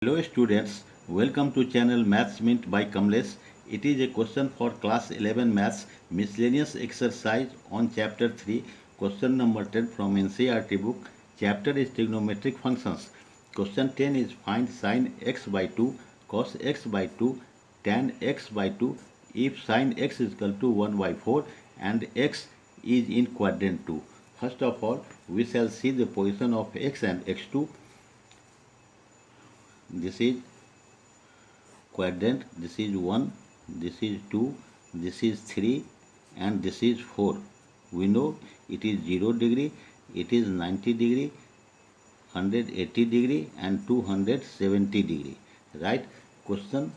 Hello students, welcome to channel Maths Mint by Kamlesh. It is a question for class 11 Maths miscellaneous exercise on chapter 3, question number 10 from NCERT book. Chapter is trigonometric functions. Question 10 is find sin x by 2, cos x by 2, tan x by 2 if sin x is equal to 1 by 4 and x is in quadrant 2. First of all, we shall see the position of x and x2. This is quadrant, this is 1, this is 2, this is 3 and this is 4. We know it is 0 degree, it is 90 degree, 180 degree and 270 degree. Right? Question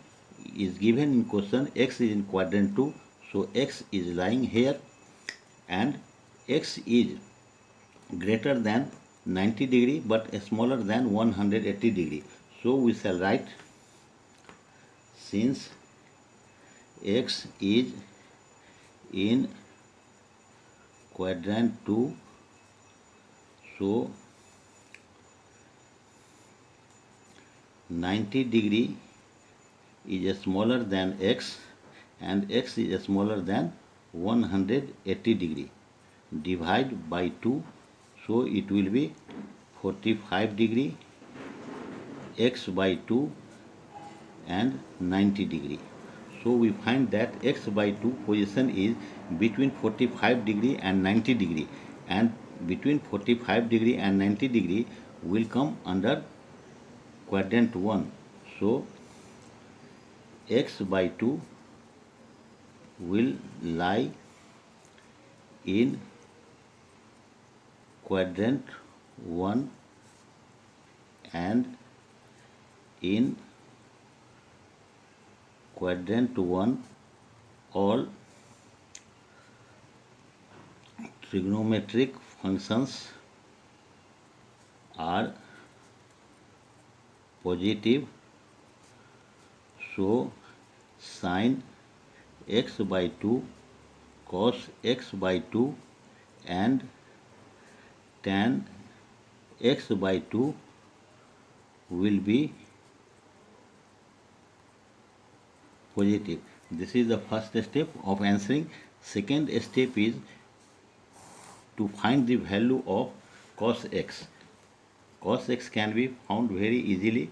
is given in question x is in quadrant 2. So x is lying here and x is greater than 90 degree but smaller than 180 degree. So we shall write since x is in quadrant 2, so 90 degree is smaller than x and x is smaller than 180 degree. Divide by 2, so it will be 45 degree, x by 2 and 90 degree. So we find that x by 2 position is between 45 degree and 90 degree, and between 45 degree and 90 degree will come under quadrant 1. So x by 2 will lie in quadrant 1 and in quadrant 1 all trigonometric functions are positive. So sin x by 2, cos x by 2 and tan x by 2 will be positive. This is the first step of answering. Second step is to find the value of cos x. Cos x can be found very easily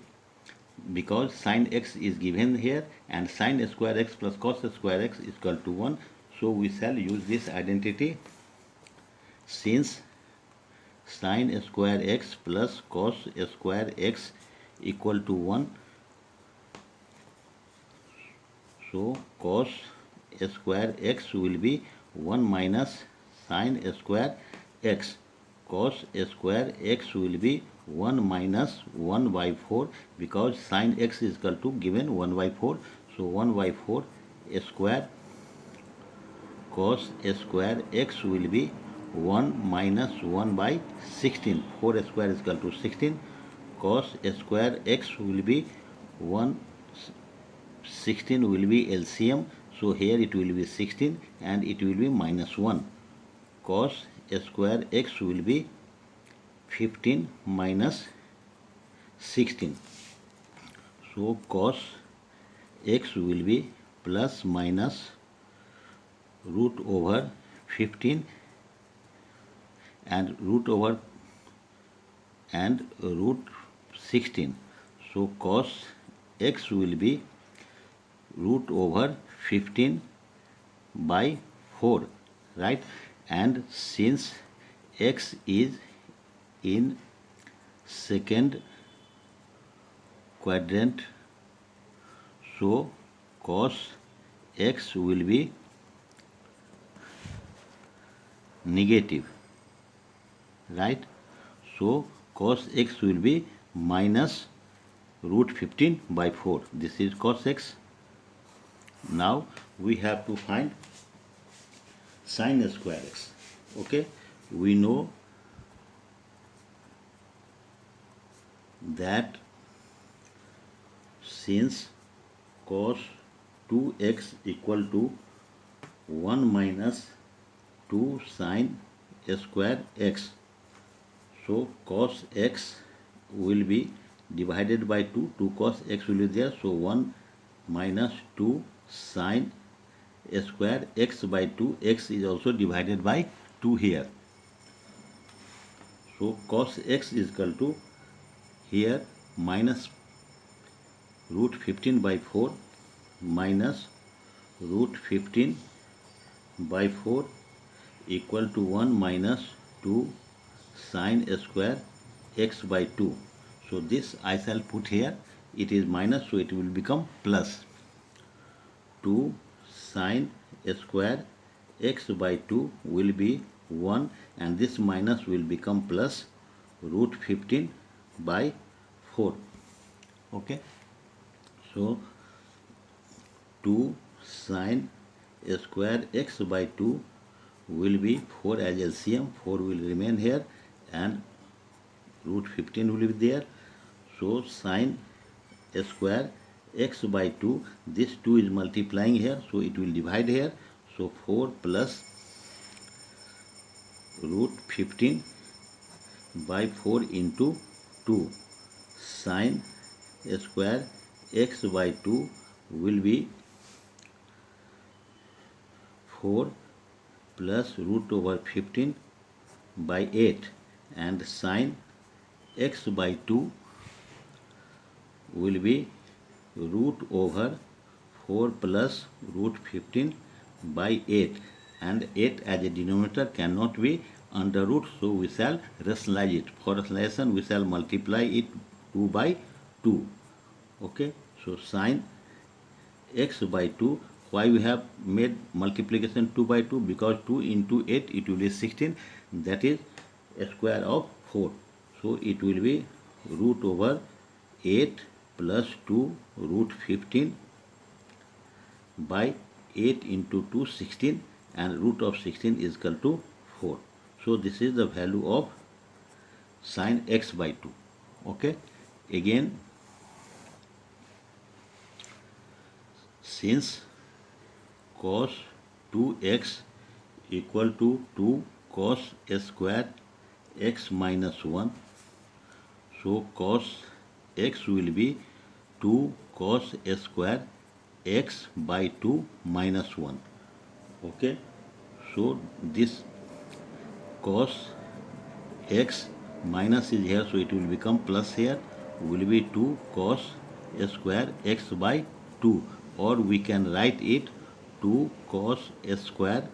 because sin x is given here and sin square x plus cos square x is equal to 1. So we shall use this identity. Since sin square x plus cos square x equal to 1, so cos square x will be 1 minus sin square x. Cos square x will be 1 minus 1 by 4 because sin x is equal to given 1 by 4. So 1 by 4 square cos square x will be 1 minus 1 by 16. 4 square is equal to 16. Cos square x will be 1, 16 will be LCM. So here it will be 16 and it will be minus 1. Cos square x will be 15 minus 16. So cos x will be plus minus root over 15 and root over and root 16. So cos x will be root over 15 by 4, right? And since x is in second quadrant, so cos x will be negative, right? So cos x will be minus root 15 by 4. This is cos x. Now we have to find sin square x. Okay, we know that since cos 2x equal to 1 minus 2 sin square x, so cos x will be divided by 2, 2 cos x will be there, so 1 minus 2 sine square x by 2, x is also divided by 2 here. So cos x is equal to here minus root 15 by 4 minus root 15 by 4 equal to 1 minus 2 sine square x by 2. So this I shall put here, it is minus, so it will become plus 2 sine square x by 2 will be 1, and this minus will become plus root 15 by 4. Okay, so 2 sine square x by 2 will be 4 as LCM, 4 will remain here and root 15 will be there. So sine square x by 2, this 2 is multiplying here, so it will divide here. So 4 plus root 15 by 4 into 2 sine square x by 2 will be 4 plus root over 15 by 8, and sine x by 2 will be root over 4 plus root 15 by 8, and 8 as a denominator cannot be under root, so we shall rationalize it. For rationalization we shall multiply it 2 by 2. Okay, so sine x by 2, why we have made multiplication 2 by 2? Because 2 into 8 it will be 16, that is a square of 4, so it will be root over 8 plus 2 root 15 by 8 into 2 16, and root of 16 is equal to 4. So this is the value of sine x by 2. Okay, again, since cos 2x equal to 2 cos square x minus 1, so cos x will be 2 cos square x by 2 minus 1. Okay, so this cos x minus is here, so it will become plus here, will be 2 cos square x by 2, or we can write it 2 cos square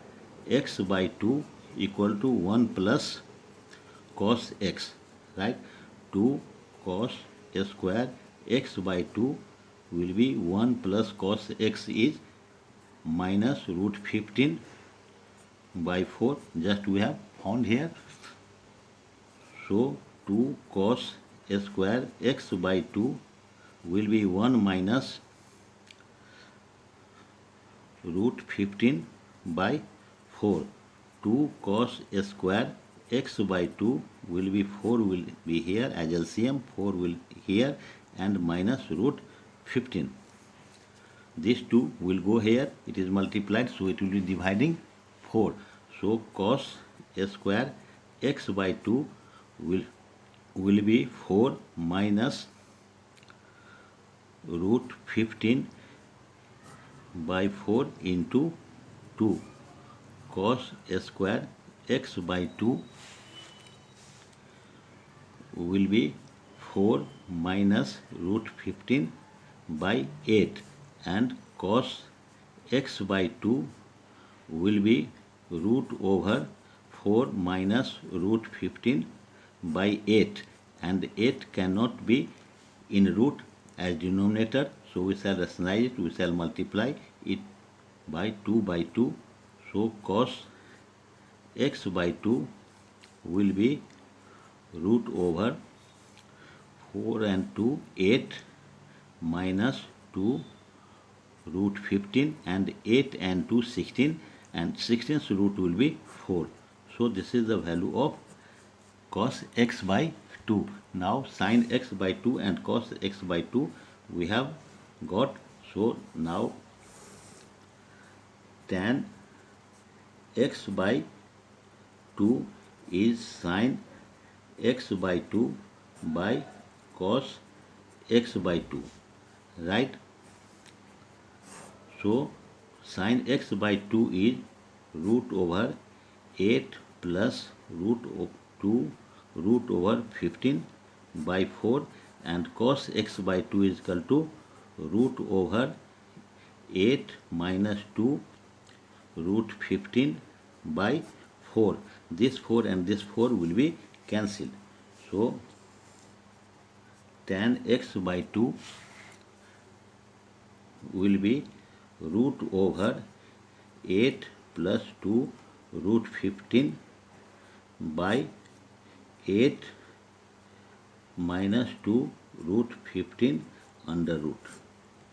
x by 2 equal to 1 plus cos x, right? 2 cos square x by 2 will be 1 plus cos x is minus root 15 by 4, just we have found here. So 2 cos square x by 2 will be 1 minus root 15 by 4. 2 cos square x by 2 will be 4 will be here as LCM, 4 will here, and minus root 15. This 2 will go here, it is multiplied, so it will be dividing 4. So cos square x by 2 will be 4 minus root 15 by 4 into 2 cos square x by 2 will be 4 minus root 15 by 8, and cos x by 2 will be root over 4 minus root 15 by 8, and 8 cannot be in root as denominator, so we shall rationalize it, we shall multiply it by 2 by 2. So cos x by 2 will be root over 4 and 2 8 minus 2 root 15, and 8 and 2 16, and 16th root will be 4. So this is the value of cos x by 2. Now sin x by 2 and cos x by 2 we have got. So now tan x by 2 is sin x by 2 by cos x by 2, right? So sin x by 2 is root over 8 plus root of 2 root over 15 by 4, and cos x by 2 is equal to root over 8 minus 2 root 15 by 4. This 4 and this 4 will be cancelled. So tan x by 2 will be root over 8 plus 2 root 15 by 8 minus 2 root 15 under root,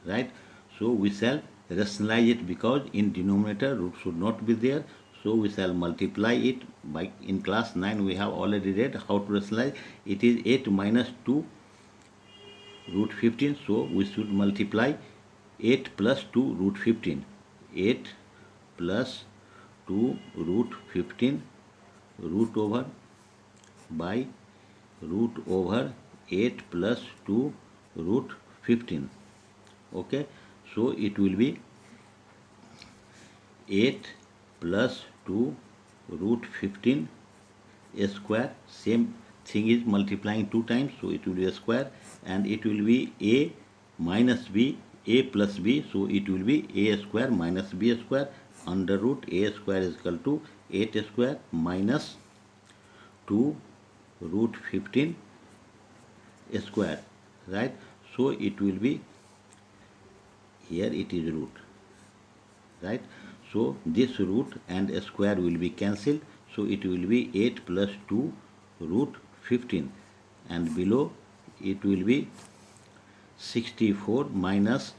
right? So we shall rationalize it, because in denominator root should not be there. So we shall multiply it by, in class 9 we have already read how to rationalize. It is 8 minus 2 root 15, so we should multiply 8 plus 2 root 15. 8 plus 2 root 15 root over by root over 8 plus 2 root 15. Okay, so it will be 8 plus 2 root 15 a square. Same thing is multiplying 2 times, so it will be a square, and it will be a minus b, a plus b, so it will be a square minus b square under root a square is equal to 8 square minus 2 root 15 square, right? So it will be, here it is root, right? So this root and a square will be cancelled, so it will be 8 plus 2 root 15, and below it will be 64 minus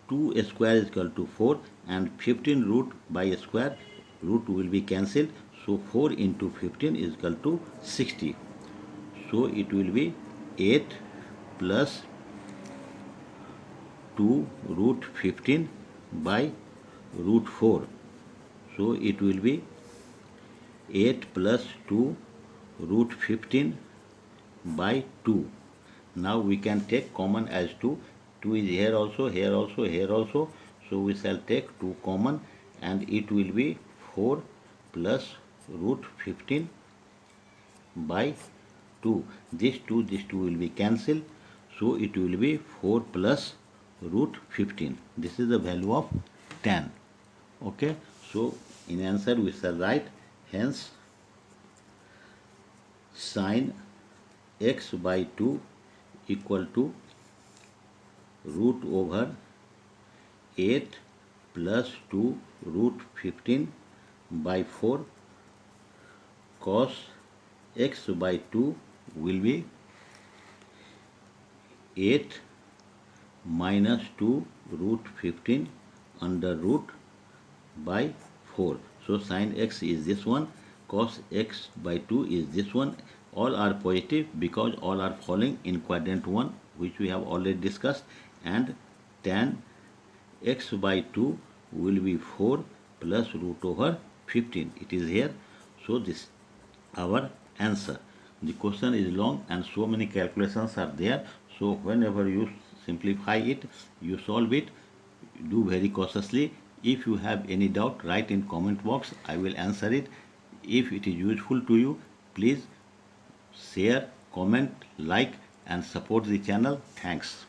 2 square is equal to 4, and 15 root by a square, root will be cancelled, so 4 into 15 is equal to 60. So it will be 8 plus 2 root 15 by root 4. So it will be 8 plus 2 root 15 by 2. Now we can take common as 2. 2 is here also, here also, here also. So we shall take 2 common, and it will be 4 plus root 15 by 2. This 2 will be cancelled. So it will be 4 plus root 15. This is the value of tan. Okay. So in answer we shall write, hence sin x by 2 equal to root over 8 plus 2 root 15 by 4, cos x by 2 will be 8 minus 2 root 15 under root by 4. So sin x is this one, cos x by 2 is this one. All are positive because all are falling in quadrant 1, which we have already discussed, and tan x by 2 will be 4 plus root over 15. It is here. So this our answer. The question is long and so many calculations are there. So whenever you simplify it, you solve it, do very cautiously. If you have any doubt, write in comment box. I will answer it. If it is useful to you, please share, comment, like and support the channel. Thanks.